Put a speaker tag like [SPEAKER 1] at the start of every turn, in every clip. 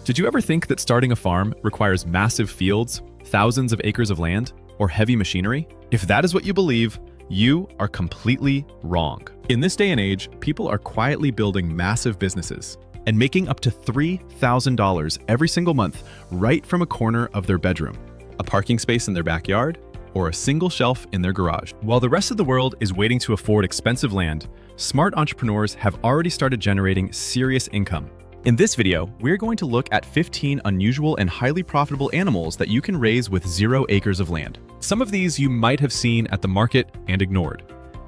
[SPEAKER 1] Did you ever think that starting a farm requires massive fields, thousands of acres of land, or heavy machinery? If that is what you believe, you are completely wrong. In this day and age, people are quietly building massive businesses and making up to $3,000 every single month right from a corner of their bedroom, a parking space in their backyard, or a single shelf in their garage. While the rest of the world is waiting to afford expensive land, smart entrepreneurs have already started generating serious income. In this video, we're going to look at 15 unusual and highly profitable animals that you can raise with 0 acres of land. Some of these you might have seen at the market and ignored.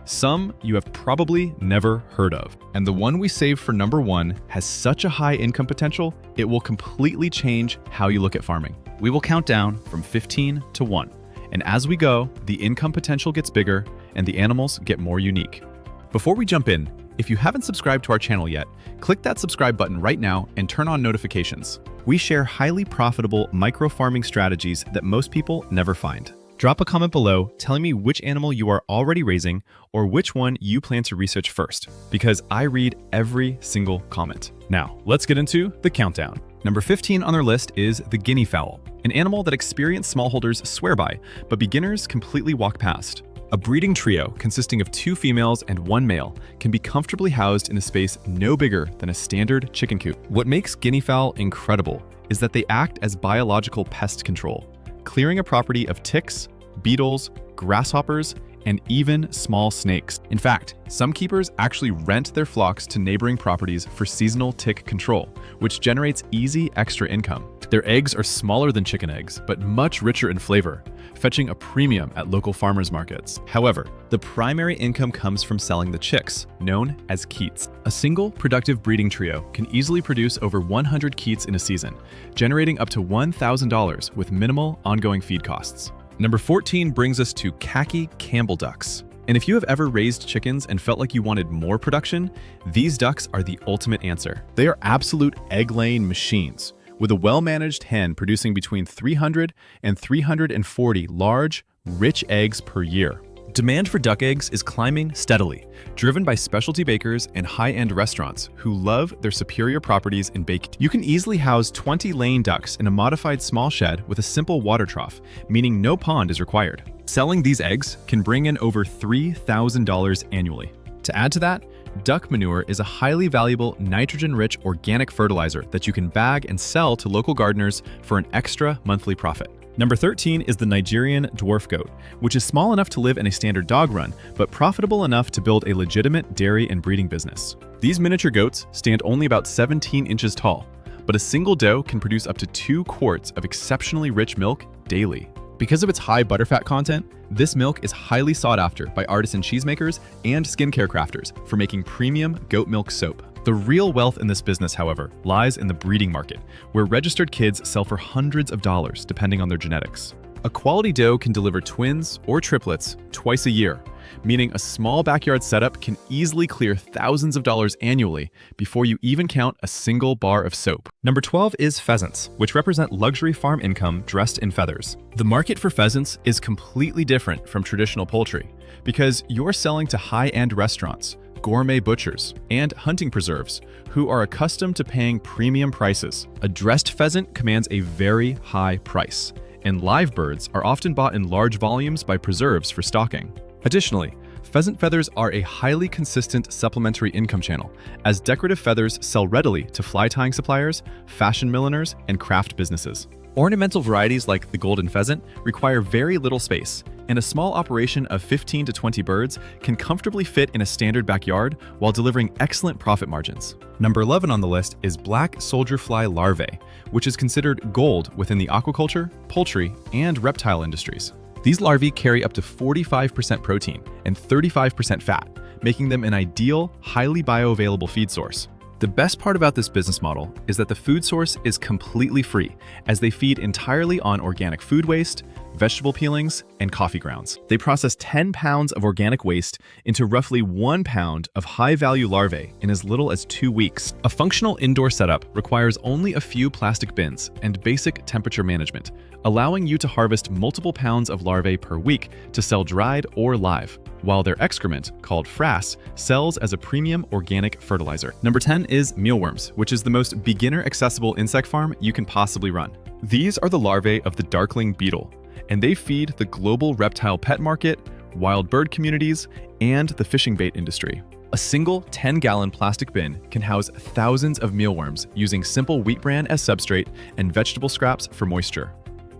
[SPEAKER 1] Some you have probably never heard of. And the one we saved for number 1 has such a high income potential, it will completely change how you look at farming. We will count down from 15 to 1. And as we go, the income potential gets bigger and the animals get more unique. Before we jump in, if you haven't subscribed to our channel yet, click that subscribe button right now and turn on notifications. We share highly profitable micro-farming strategies that most people never find. Drop a comment below telling me which animal you are already raising or which one you plan to research first, because I read every single comment. Now, let's get into the countdown. Number 15 on our list is the guinea fowl, an animal that experienced smallholders swear by, but beginners completely walk past. A breeding trio consisting of 2 females and 1 male can be comfortably housed in a space no bigger than a standard chicken coop. What makes guinea fowl incredible is that they act as biological pest control, clearing a property of ticks, beetles, grasshoppers, and even small snakes. In fact, some keepers actually rent their flocks to neighboring properties for seasonal tick control, which generates easy extra income. Their eggs are smaller than chicken eggs, but much richer in flavor, fetching a premium at local farmers markets. However, the primary income comes from selling the chicks, known as keets. A single productive breeding trio can easily produce over 100 keets in a season, generating up to $1,000 with minimal ongoing feed costs. Number 14 brings us to Khaki Campbell ducks. And if you have ever raised chickens and felt like you wanted more production, these ducks are the ultimate answer. They are absolute egg-laying machines, with a well-managed hen producing between 300 and 340 large, rich eggs per year. Demand for duck eggs is climbing steadily, driven by specialty bakers and high-end restaurants who love their superior properties in baking. You can easily house 20 laying ducks in a modified small shed with a simple water trough, meaning no pond is required. Selling these eggs can bring in over $3,000 annually. To add to that, duck manure is a highly valuable nitrogen-rich organic fertilizer that you can bag and sell to local gardeners for an extra monthly profit. Number 13 is the Nigerian dwarf goat, which is small enough to live in a standard dog run, but profitable enough to build a legitimate dairy and breeding business. These miniature goats stand only about 17 inches tall, but a single doe can produce up to 2 quarts of exceptionally rich milk daily. Because of its high butterfat content, this milk is highly sought after by artisan cheesemakers and skincare crafters for making premium goat milk soap. The real wealth in this business, however, lies in the breeding market, where registered kids sell for hundreds of dollars depending on their genetics. A quality doe can deliver twins or triplets twice a year, meaning a small backyard setup can easily clear thousands of dollars annually before you even count a single bar of soap. Number 12 is pheasants, which represent luxury farm income dressed in feathers. The market for pheasants is completely different from traditional poultry because you're selling to high-end restaurants, gourmet butchers, and hunting preserves who are accustomed to paying premium prices. A dressed pheasant commands a very high price, and live birds are often bought in large volumes by preserves for stocking. Additionally, pheasant feathers are a highly consistent supplementary income channel, as decorative feathers sell readily to fly tying suppliers, fashion milliners, and craft businesses. Ornamental varieties like the golden pheasant require very little space, and a small operation of 15 to 20 birds can comfortably fit in a standard backyard while delivering excellent profit margins. Number 11 on the list is black soldier fly larvae, which is considered gold within the aquaculture, poultry, and reptile industries. These larvae carry up to 45% protein and 35% fat, making them an ideal, highly bioavailable feed source. The best part about this business model is that the food source is completely free, as they feed entirely on organic food waste, vegetable peelings, and coffee grounds. They process 10 pounds of organic waste into roughly 1 pound of high-value larvae in as little as 2 weeks. A functional indoor setup requires only a few plastic bins and basic temperature management, allowing you to harvest multiple pounds of larvae per week to sell dried or live, while their excrement, called frass, sells as a premium organic fertilizer. Number 10 is mealworms, which is the most beginner-accessible insect farm you can possibly run. These are the larvae of the darkling beetle, and they feed the global reptile pet market, wild bird communities, and the fishing bait industry. A single 10-gallon plastic bin can house thousands of mealworms using simple wheat bran as substrate and vegetable scraps for moisture.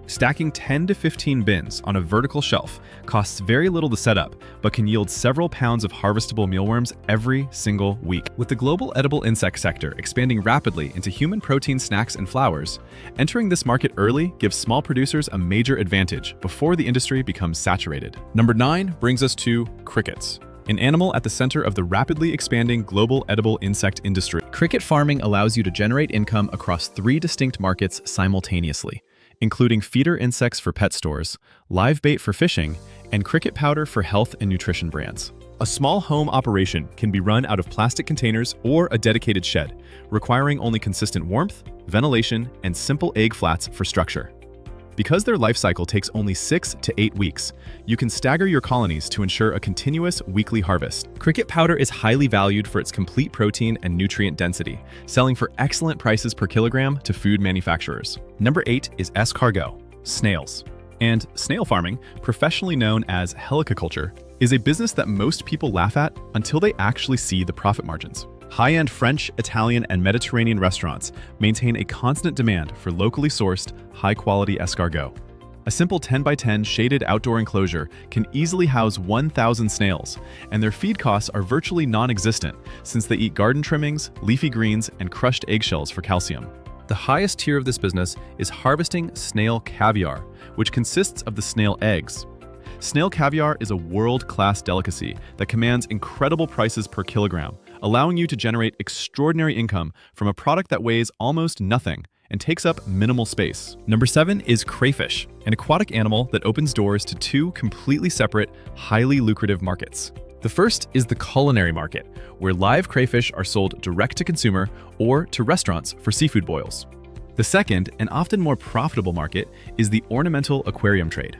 [SPEAKER 1] Stacking 10 to 15 bins on a vertical shelf costs very little to set up, but can yield several pounds of harvestable mealworms every single week. With the global edible insect sector expanding rapidly into human protein snacks and flowers, entering this market early gives small producers a major advantage before the industry becomes saturated. Number 9 brings us to crickets, an animal at the center of the rapidly expanding global edible insect industry. Cricket farming allows you to generate income across 3 distinct markets simultaneously, including feeder insects for pet stores, live bait for fishing, and cricket powder for health and nutrition brands. A small home operation can be run out of plastic containers or a dedicated shed, requiring only consistent warmth, ventilation, and simple egg flats for structure. Because their life cycle takes only 6 to 8 weeks, you can stagger your colonies to ensure a continuous weekly harvest. Cricket powder is highly valued for its complete protein and nutrient density, selling for excellent prices per kilogram to food manufacturers. Number 8 is escargot, snails. And snail farming, professionally known as helicoculture, is a business that most people laugh at until they actually see the profit margins. High-end French, Italian, and Mediterranean restaurants maintain a constant demand for locally sourced, high-quality escargot. A simple 10x10 shaded outdoor enclosure can easily house 1,000 snails, and their feed costs are virtually non-existent since they eat garden trimmings, leafy greens, and crushed eggshells for calcium. The highest tier of this business is harvesting snail caviar, which consists of the snail eggs. Snail caviar is a world-class delicacy that commands incredible prices per kilogram, allowing you to generate extraordinary income from a product that weighs almost nothing and takes up minimal space. Number 7 is crayfish, an aquatic animal that opens doors to 2 completely separate, highly lucrative markets. The first is the culinary market, where live crayfish are sold direct to consumer or to restaurants for seafood boils. The second, and often more profitable market, is the ornamental aquarium trade.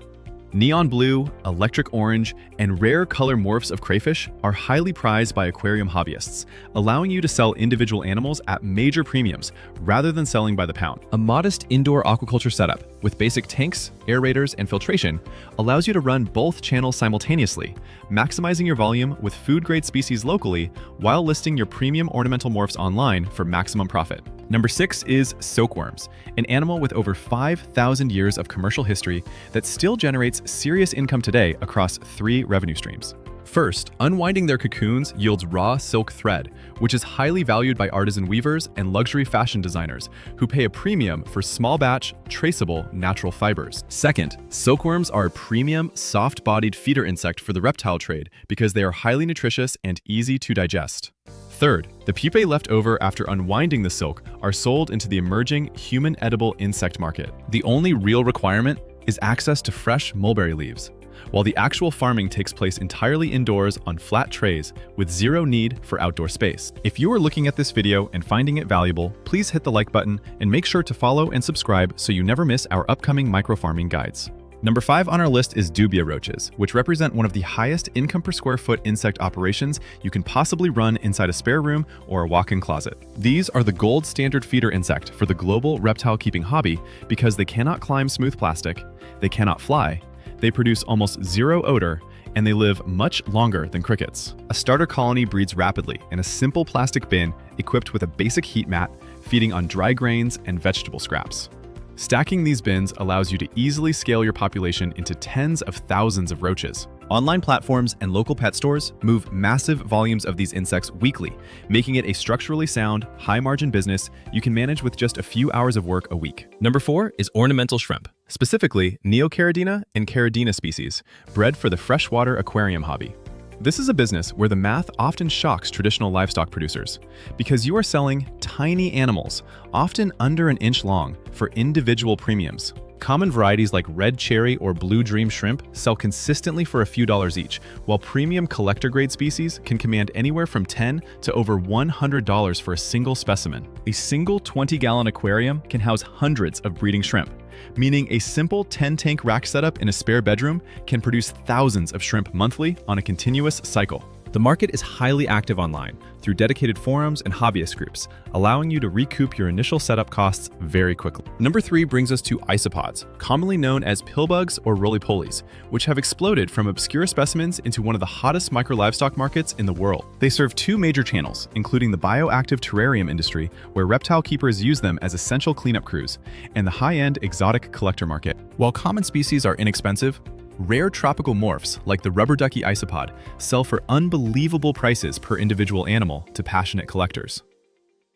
[SPEAKER 1] Neon blue, electric orange, and rare color morphs of crayfish are highly prized by aquarium hobbyists, allowing you to sell individual animals at major premiums rather than selling by the pound. A modest indoor aquaculture setup with basic tanks, aerators, and filtration allows you to run both channels simultaneously, maximizing your volume with food-grade species locally while listing your premium ornamental morphs online for maximum profit. Number 6 is silkworms, an animal with over 5,000 years of commercial history that still generates serious income today across 3 revenue streams. First, unwinding their cocoons yields raw silk thread, which is highly valued by artisan weavers and luxury fashion designers who pay a premium for small batch, traceable, natural fibers. Second, silkworms are a premium, soft-bodied feeder insect for the reptile trade because they are highly nutritious and easy to digest. Third, the pupae left over after unwinding the silk are sold into the emerging human edible insect market. The only real requirement is access to fresh mulberry leaves, while the actual farming takes place entirely indoors on flat trays with zero need for outdoor space. If you are looking at this video and finding it valuable, please hit the like button and make sure to follow and subscribe so you never miss our upcoming microfarming guides. Number 5 on our list is dubia roaches, which represent one of the highest income per square foot insect operations you can possibly run inside a spare room or a walk-in closet. These are the gold standard feeder insect for the global reptile keeping hobby because they cannot climb smooth plastic, they cannot fly, they produce almost zero odor, and they live much longer than crickets. A starter colony breeds rapidly in a simple plastic bin equipped with a basic heat mat, feeding on dry grains and vegetable scraps. Stacking these bins allows you to easily scale your population into tens of thousands of roaches. Online platforms and local pet stores move massive volumes of these insects weekly, making it a structurally sound, high-margin business you can manage with just a few hours of work a week. Number 4 is ornamental shrimp, specifically Neocaridina and Caridina species, bred for the freshwater aquarium hobby. This is a business where the math often shocks traditional livestock producers because you are selling tiny animals, often under an inch long, for individual premiums. Common varieties like red cherry or blue dream shrimp sell consistently for a few dollars each, while premium collector-grade species can command anywhere from $10 to over $100 for a single specimen. A single 20-gallon aquarium can house hundreds of breeding shrimp, meaning a simple 10-tank rack setup in a spare bedroom can produce thousands of shrimp monthly on a continuous cycle. The market is highly active online through dedicated forums and hobbyist groups, allowing you to recoup your initial setup costs very quickly. Number 3 brings us to isopods, commonly known as pillbugs or roly-polies, which have exploded from obscure specimens into one of the hottest micro-livestock markets in the world. They serve two major channels, including the bioactive terrarium industry, where reptile keepers use them as essential cleanup crews, and the high-end exotic collector market. While common species are inexpensive, rare tropical morphs, like the rubber ducky isopod, sell for unbelievable prices per individual animal to passionate collectors.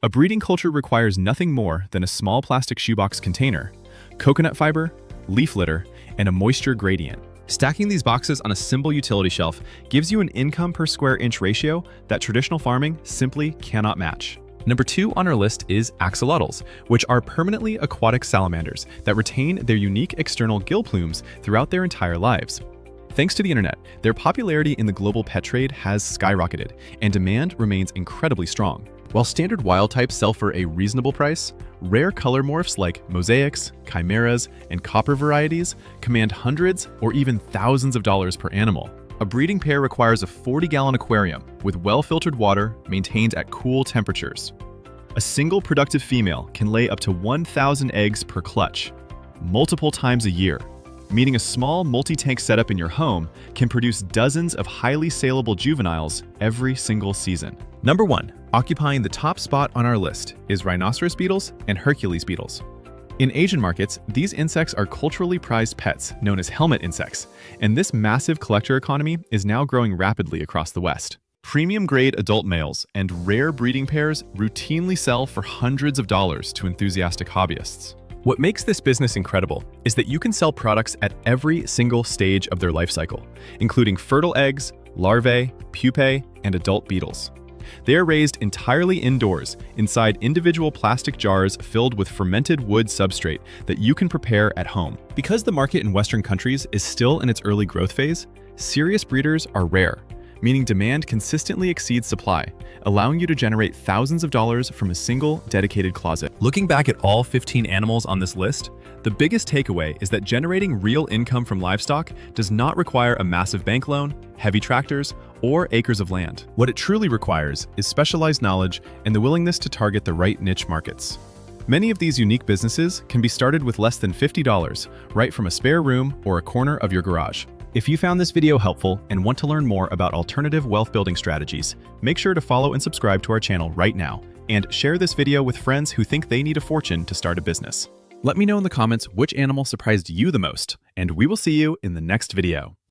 [SPEAKER 1] A breeding culture requires nothing more than a small plastic shoebox container, coconut fiber, leaf litter, and a moisture gradient. Stacking these boxes on a simple utility shelf gives you an income per square inch ratio that traditional farming simply cannot match. Number 2 on our list is axolotls, which are permanently aquatic salamanders that retain their unique external gill plumes throughout their entire lives. Thanks to the internet, their popularity in the global pet trade has skyrocketed, and demand remains incredibly strong. While standard wild types sell for a reasonable price, rare color morphs like mosaics, chimeras, and copper varieties command hundreds or even thousands of dollars per animal. A breeding pair requires a 40-gallon aquarium with well-filtered water maintained at cool temperatures. A single productive female can lay up to 1,000 eggs per clutch, multiple times a year, meaning a small multi-tank setup in your home can produce dozens of highly saleable juveniles every single season. Number 1, occupying the top spot on our list is rhinoceros beetles and Hercules beetles. In Asian markets, these insects are culturally prized pets known as helmet insects, and this massive collector economy is now growing rapidly across the West. Premium-grade adult males and rare breeding pairs routinely sell for hundreds of dollars to enthusiastic hobbyists. What makes this business incredible is that you can sell products at every single stage of their life cycle, including fertile eggs, larvae, pupae, and adult beetles. They are raised entirely indoors, inside individual plastic jars filled with fermented wood substrate that you can prepare at home. Because the market in Western countries is still in its early growth phase, serious breeders are rare, meaning demand consistently exceeds supply, allowing you to generate thousands of dollars from a single dedicated closet. Looking back at all 15 animals on this list, the biggest takeaway is that generating real income from livestock does not require a massive bank loan, heavy tractors, or acres of land. What it truly requires is specialized knowledge and the willingness to target the right niche markets. Many of these unique businesses can be started with less than $50, right from a spare room or a corner of your garage. If you found this video helpful and want to learn more about alternative wealth building strategies, make sure to follow and subscribe to our channel right now, and share this video with friends who think they need a fortune to start a business. Let me know in the comments which animal surprised you the most, and we will see you in the next video.